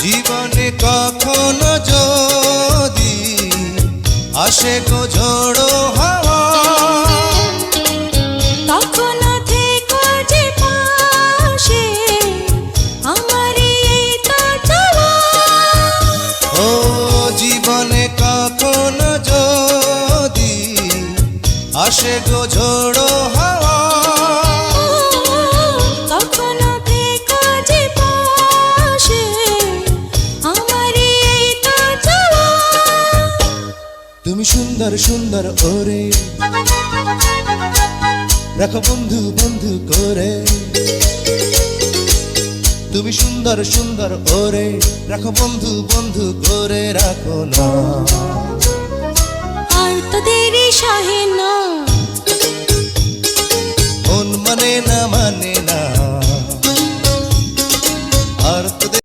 জীবনে কখনো যদি আসে গো ঝড়ো হাওয়া, তখনো থেকো যে পাশে, আমারই এই তো চাওয়া। ও জীবনে কখনো যদি আসে গো ঝড়ো হাওয়া, তখনো থেকো যে পাশে, আমারই এই তো চাওয়া। তুমি সুন্দর সুন্দর ওরে রাখো বন্ধু বন্ধু করে, তুমি সুন্দর সুন্দর ওরে রাখো বন্ধু বন্ধু করে রাখো না। আর তো দেরি সহে না, মন মানে না